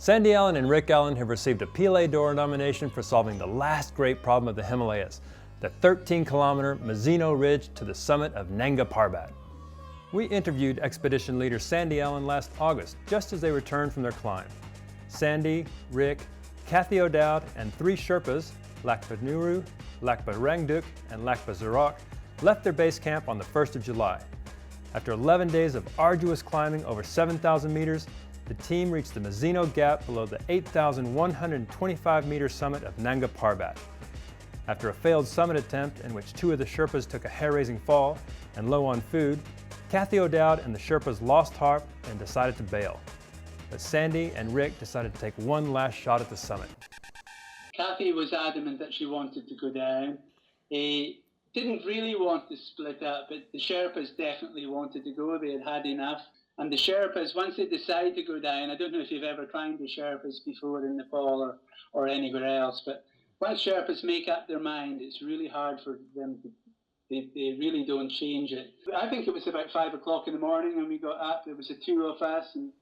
Sandy Allan and Rick Allan have received a Piolets d'Or nomination for solving the last great problem of the Himalayas, the 13-kilometer Mazeno Ridge to the summit of Nanga Parbat. We interviewed expedition leader Sandy Allan last August, just as they returned from their climb. Sandy, Rick, Kathy O'Dowd, and 3 Sherpas, Lakpa Nuru, Lakpa Rangduk, and Lakpa Zarok, left their base camp on the 1st of July. After 11 days of arduous climbing over 7,000 meters, the team reached the Mazeno Gap below the 8,125-meter summit of Nanga Parbat. After a failed summit attempt in which 2 of the Sherpas took a hair-raising fall and low on food, Kathy O'Dowd and the Sherpas lost heart and decided to bail. But Sandy and Rick decided to take one last shot at the summit. Kathy was adamant that she wanted to go down. He didn't really want to split up, but the Sherpas definitely wanted to go. They had had enough. And the Sherpas, once they decide to go down, I don't know if you've ever climbed the Sherpas before in Nepal or anywhere else, but once Sherpas make up their mind, it's really hard for them to, they really don't change it. I think it was about 5 o'clock in the morning when we got up. There was the 2 of us, and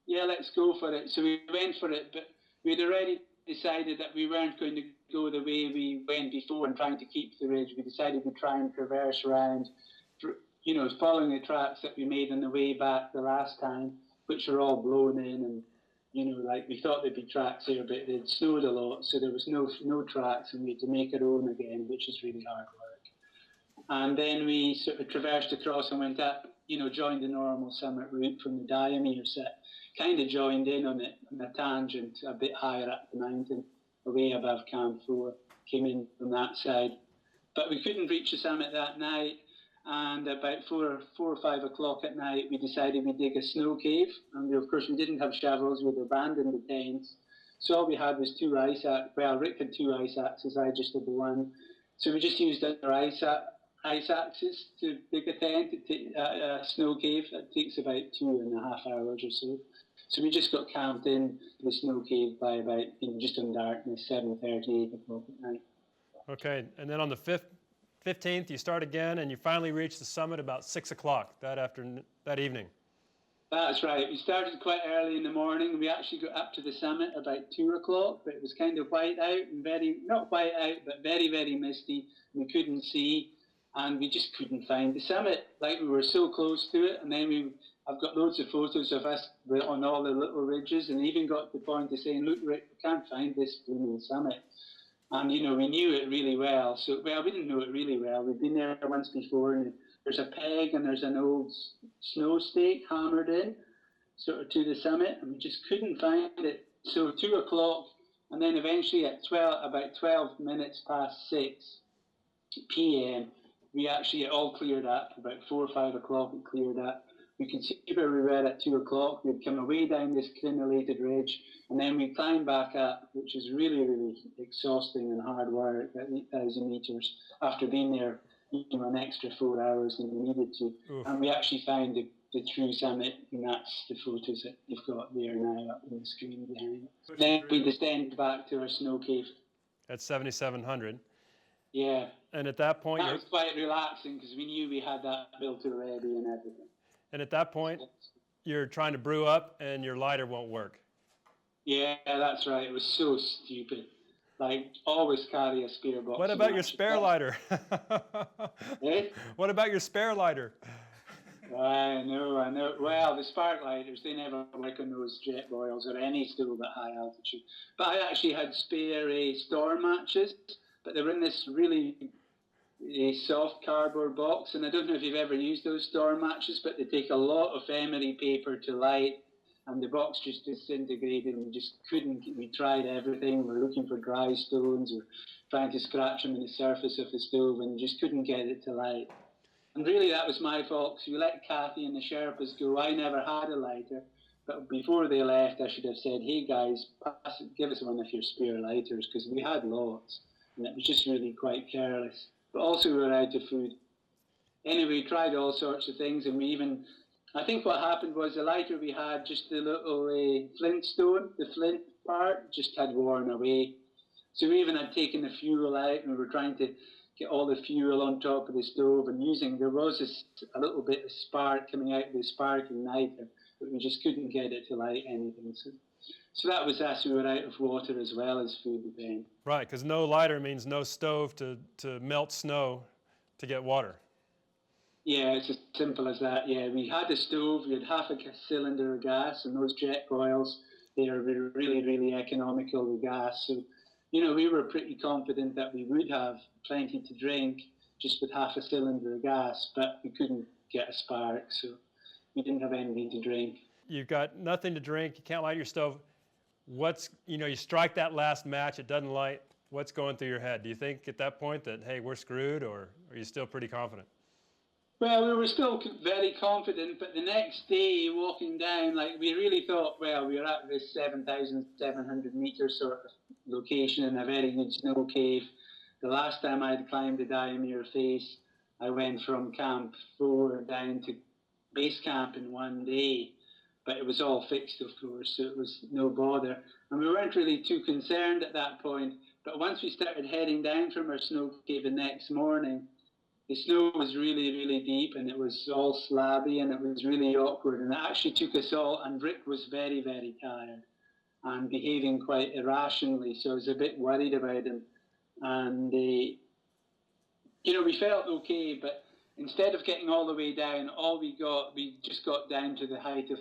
yeah, let's go for it. So we went for it, but we'd already decided that we weren't going to go the way we went before and trying to keep the ridge. We decided to try and traverse around, following the tracks that we made on the way back the last time, which are all blown in, and we thought there'd be tracks there, but it snowed a lot, so there was no tracks, and we had to make our own again, which is really hard work. And then we sort of traversed across and went up, joined the normal summit route from the Diomede set, kind of joined in on it on a tangent a bit higher up the mountain, away above Camp 4, came in from that side. But we couldn't reach the summit that night, and about 4 or 5 o'clock at night, we decided we'd dig a snow cave. And of course, we didn't have shovels, we'd abandoned the tents. So all we had was 2 ice axes. Well, Rick had 2 ice axes, I just had the one. So we just used our ice axes to dig a tent, a snow cave. That takes about 2.5 hours or so. So we just got camped in the snow cave by about, just in darkness, 7:30, 8 o'clock at night. Okay, and then on the 15th, you start again, and you finally reach the summit about 6 o'clock that evening. That's right. We started quite early in the morning. We actually got up to the summit about 2 o'clock, but it was kind of white out and not white out, but very, very misty. We couldn't see, and we just couldn't find the summit. We were so close to it, and then I've got loads of photos of us on all the little ridges, and even got to the point of saying, look, Rick, we can't find this blooming summit. And, we knew it really well. So, we didn't know it really well. We'd been there once before, and there's a peg and there's an old snow stake hammered in, sort of to the summit, and we just couldn't find it. So 2 o'clock, and then eventually at about 12 minutes past 6 p.m., it all cleared up. About 4 or 5 o'clock, it cleared up. We could see where we were at 2 o'clock. We'd come away down this crenellated ridge, and then we climbed back up, which is really, really exhausting and hard work at 8,000 meters after being there an extra 4 hours than we needed to. Oof. And we actually found the true summit, and that's the photos that you've got there now up on the screen behind. Then we descended back to our snow cave. At 7,700. Yeah. And at that point... That was quite relaxing, because we knew we had that built already and everything. And at that point, you're trying to brew up, and your lighter won't work. Yeah, that's right. It was so stupid. Always carry a spare box. What about your spare lighter? Eh? What about your spare lighter? I know. Well, the spark lighters, they never work on those jet boils or any stove at high altitude. But I actually had spare storm matches, but they were in this really soft cardboard box, and I don't know if you've ever used those storm matches, but they take a lot of emery paper to light, and the box just disintegrated, and we just couldn't. We tried everything. We're looking for dry stones, or trying to scratch them in the surface of the stove, and just couldn't get it to light. And really, that was my fault, because we let Kathy and the Sherpas go. I never had a lighter, but before they left, I should have said, hey guys, give us one of your spare lighters, because we had lots, and it was just really quite careless. But also we were out of food. Anyway, we tried all sorts of things, and I think what happened was the lighter we had, just the little flint stone, the flint part, just had worn away. So we even had taken the fuel out, and we were trying to get all the fuel on top of the stove, and there was a little bit of spark coming out of the sparking lighter, but we just couldn't get it to light anything. So So that was us. We were out of water as well as food then. Right, because no lighter means no stove to melt snow to get water. Yeah, it's as simple as that. Yeah, we had a stove, we had half a cylinder of gas, and those jet boils, they are really, really economical with gas. So, we were pretty confident that we would have plenty to drink just with half a cylinder of gas, but we couldn't get a spark, so we didn't have anything to drink. You've got nothing to drink, you can't light your stove. You strike that last match, it doesn't light. What's going through your head? Do you think at that point that, hey, we're screwed, or are you still pretty confident? Well, we were still very confident, but the next day, walking down, we really thought, well, we were at this 7,700 meter sort of location in a very good snow cave. The last time I'd climbed the Diamere face, I went from Camp 4 down to base camp in one day, but it was all fixed, of course, so it was no bother. And we weren't really too concerned at that point, but once we started heading down from our snow cave the next morning, the snow was really, really deep, and it was all slabby, and it was really awkward. And it actually took us all, and Rick was very, very tired and behaving quite irrationally, so I was a bit worried about him. And, we felt okay, but instead of getting all the way down, we just got down to the height of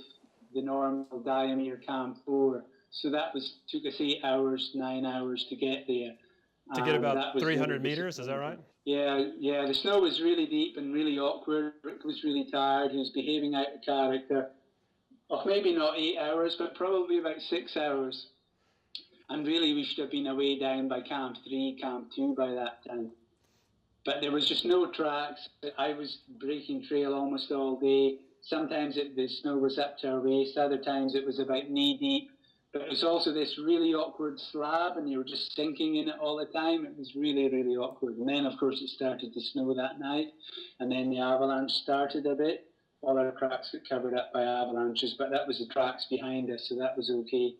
the normal Diamere Camp 4. So that took us 8 hours, 9 hours to get there. To get about 300 meters, is that right? Yeah, the snow was really deep and really awkward. Rick was really tired. He was behaving out of character. Oh, maybe not 8 hours, but probably about 6 hours. And really, we should have been away down by Camp 3, Camp 2 by that time. But there was just no tracks. I was breaking trail almost all day. Sometimes the snow was up to our waist. Other times it was about knee deep. But it was also this really awkward slab, and you were just sinking in it all the time. It was really, really awkward. And then, of course, it started to snow that night, and then the avalanche started a bit. All our tracks got covered up by avalanches, but that was the tracks behind us, so that was okay.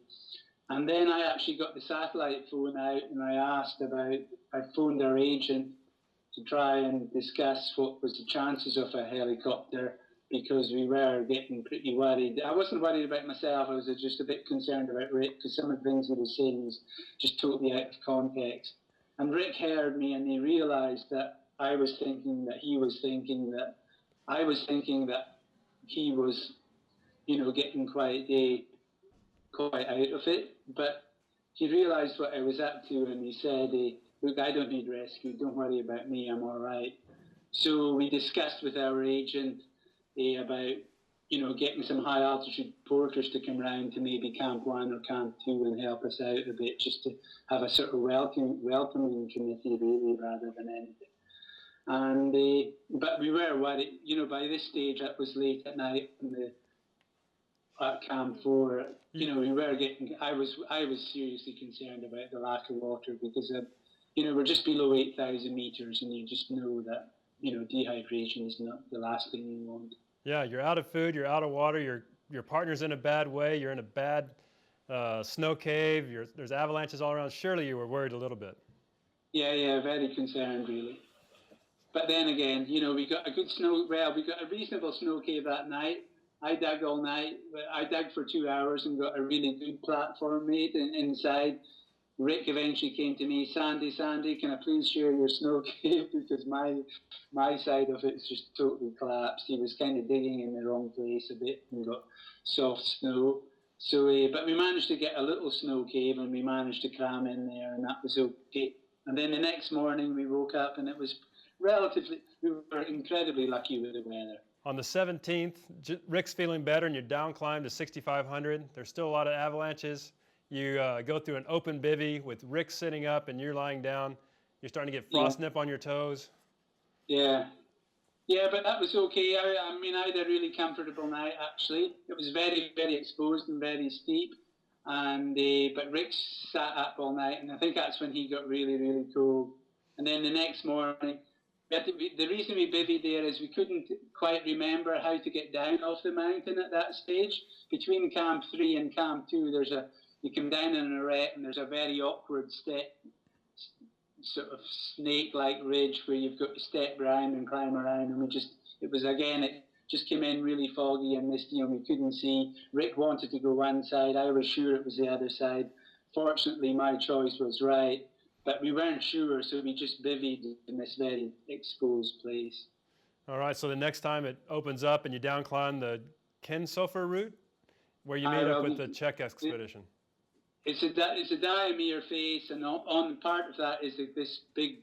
And then I actually got the satellite phone out, and I phoned our agent to try and discuss what was the chances of a helicopter, because we were getting pretty worried. I wasn't worried about myself, I was just a bit concerned about Rick, because some of the things he was saying was just totally out of context. And Rick heard me, and he realized that I was thinking that he was thinking that I was thinking that he was, getting quite out of it. But he realized what I was up to, and he said, look, I don't need rescue, don't worry about me, I'm all right. So we discussed with our agent about, getting some high altitude porters to come round to maybe Camp 1 or Camp 2 and help us out a bit, just to have a sort of welcoming committee, really, rather than anything. And but we were worried, by this stage it was late at night at Camp 4. We were getting. I was seriously concerned about the lack of water, because we're just below 8,000 meters, and you just know that dehydration is not the last thing you want. Yeah, you're out of food, you're out of water, your partner's in a bad way, you're in a bad snow cave, there's avalanches all around. Surely you were worried a little bit. Yeah, very concerned, really. But then again, we got we got a reasonable snow cave that night. I dug all night. I dug for 2 hours and got a really good platform made inside. Rick eventually came to me, Sandy, can I please share your snow cave, because my side of it's just totally collapsed. He was kind of digging in the wrong place a bit and got soft snow. So, but we managed to get a little snow cave, and we managed to cram in there, and that was okay. And then the next morning we woke up, and it was we were incredibly lucky with the weather. On the 17th, Rick's feeling better, and you're down climb to 6,500. There's still a lot of avalanches. You go through an open bivvy with Rick sitting up and you're lying down. You're starting to get frost nip on your toes. Yeah, but that was okay. I had a really comfortable night, actually. It was very, very exposed and very steep. And but Rick sat up all night, and I think that's when he got really, really cold. And then the next morning, the reason we bivvied there is we couldn't quite remember how to get down off the mountain at that stage. Between Camp 3 and Camp 2, you come down in an arete, and there's a very awkward sort of snake-like ridge where you've got to step around and climb around. And just came in really foggy and misty, and we couldn't see. Rick wanted to go one side. I was sure it was the other side. Fortunately, my choice was right, but we weren't sure, so we just bivvied in this very exposed place. All right, so the next time it opens up and you downclimb the Kensofer route, where you meet up with the Czech expedition. It's a Diamere face, and on part of that is this big,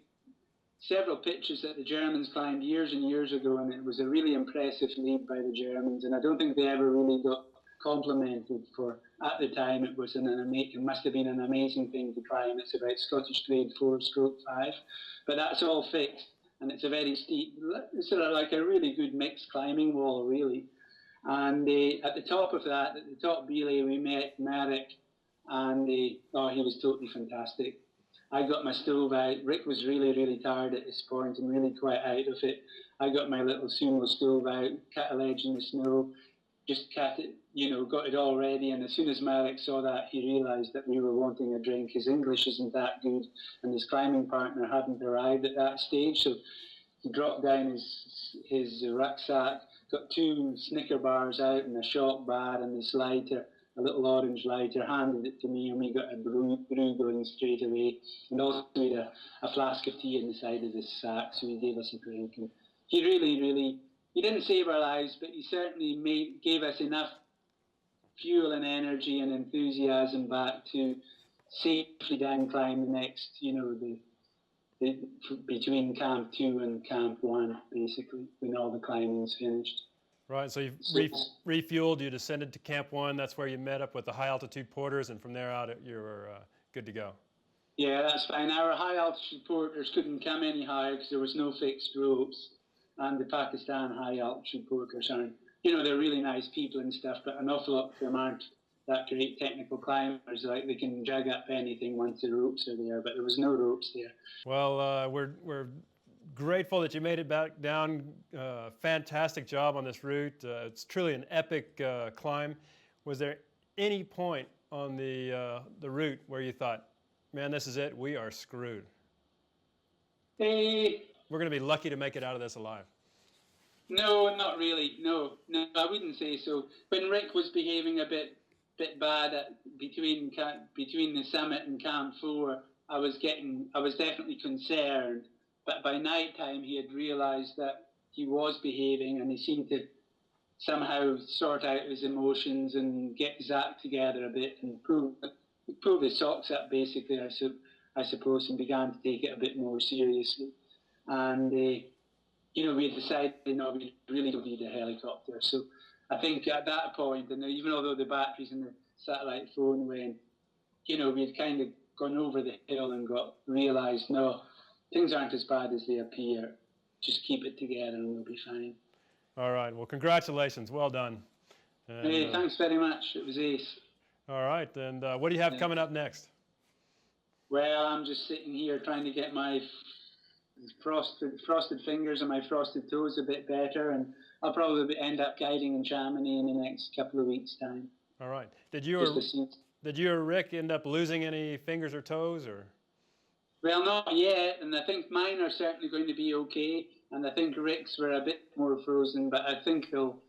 several pictures that the Germans climbed years and years ago, and it was a really impressive lead by the Germans, and I don't think they ever really got complimented for, at the time, it must have been an amazing thing to climb. It's about Scottish grade 4/5, but that's all fixed, and it's a very steep, it's sort of like a really good mixed climbing wall, really. And at the top of that, at the top belay, we met Marek, and he was totally fantastic. I got my stove out. Rick was really, really tired at this point and really quite out of it. I got my little sumo stove out, cut a ledge in the snow, just cut it, got it all ready. And as soon as Marek saw that, he realised that we were wanting a drink. His English isn't that good, and his climbing partner hadn't arrived at that stage. So he dropped down his rucksack, got 2 Snicker bars out and a shot bar and this lighter, a little orange lighter, handed it to me, and we got a brew going straight away. And also we had a flask of tea in the side of this sack, so he gave us a drink. And he really, he didn't save our lives, but he certainly gave us enough fuel and energy and enthusiasm back to safely down climb the next, between Camp 2 and Camp 1, basically, when all the climbing's finished. Right, so you refueled, you descended to Camp 1, that's where you met up with the high-altitude porters, and from there out you were good to go. Yeah, that's fine. Our high-altitude porters couldn't come any higher because there was no fixed ropes, and the Pakistan high-altitude porters aren't, they're really nice people and stuff, but an awful lot of them aren't that great technical climbers. Like, they can drag up anything once the ropes are there, but there was no ropes there. Well, we're grateful that you made it back down. Fantastic job on this route. It's truly an epic climb. Was there any point on the route where you thought, man, this is it, we are screwed? We're going to be lucky to make it out of this alive. No, not really. No, I wouldn't say so. When Rick was behaving a bit bad between the summit and Camp 4, I was definitely concerned. But by night time, he had realised that he was behaving, and he seemed to somehow sort out his emotions and get his act together a bit and pull his socks up, basically, I suppose, and began to take it a bit more seriously. And, we had decided, we really don't need a helicopter. So I think at that point, and even although the batteries in the satellite phone went, we had kind of gone over the hill and realised, no, things aren't as bad as they appear. Just keep it together and we'll be fine. All right. Well, congratulations. Well done. And, hey, thanks very much. It was ace. All right. And what do you have coming up next? Well, I'm just sitting here trying to get my frosted fingers and my frosted toes a bit better, and I'll probably end up guiding in Chamonix in the next couple of weeks' time. All right. Did you or Rick end up losing any fingers or toes, or? Well, not yet, and I think mine are certainly going to be okay, and I think Rick's were a bit more frozen, but I think they'll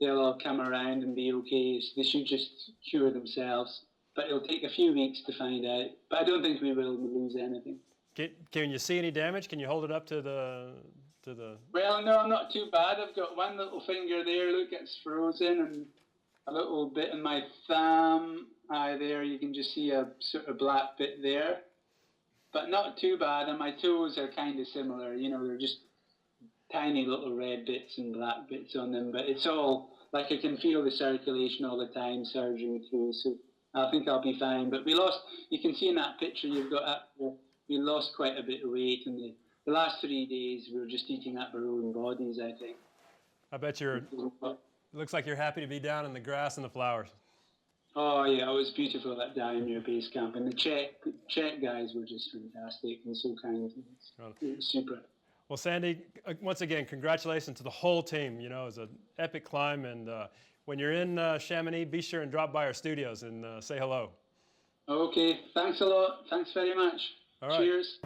all come around and be okay. They should just cure themselves, but it'll take a few weeks to find out. But I don't think we will lose anything. Can you see any damage? Can you hold it up to the? Well, no, I'm not too bad. I've got one little finger there. Look, it's frozen, and a little bit in my thumb. There you can just see a sort of black bit there. But not too bad, and my toes are kind of similar. They're just tiny little red bits and black bits on them. But it's all, like, I can feel the circulation all the time surging through, so I think I'll be fine. But you can see in that picture you've got up there, we lost quite a bit of weight, and the last 3 days we were just eating up our own bodies, I think. I bet it looks like you're happy to be down in the grass and the flowers. Oh yeah, it was beautiful at Diamere Base Camp, and the Czech guys were just fantastic and so kind. It was super. Well, Sandy, once again, congratulations to the whole team. It was an epic climb, and when you're in Chamonix, be sure and drop by our studios and say hello. Okay, thanks a lot. Thanks very much. All right. Cheers.